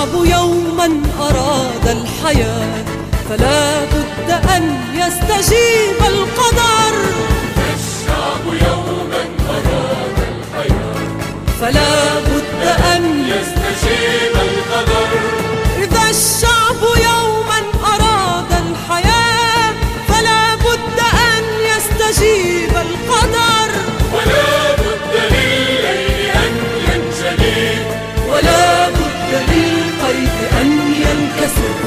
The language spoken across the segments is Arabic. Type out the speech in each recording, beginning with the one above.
الشعب يوما أراد الحياة فلا بد أن يستجيب القدر. الشعب يوما أراد الحياة فلا بد أن يستجيب القدر. إذا الشعب يوما أراد الحياة فلا بد أن يستجيب القدر. ولا بد للليل أن ينجلي ولا بد للقيد أن ينكسر.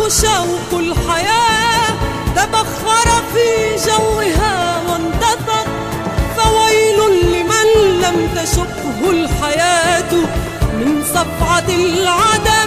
شوق الحياة تبخر في جوها وانتثر، فويل لمن لم تشقه الحياة من صفعة العدم.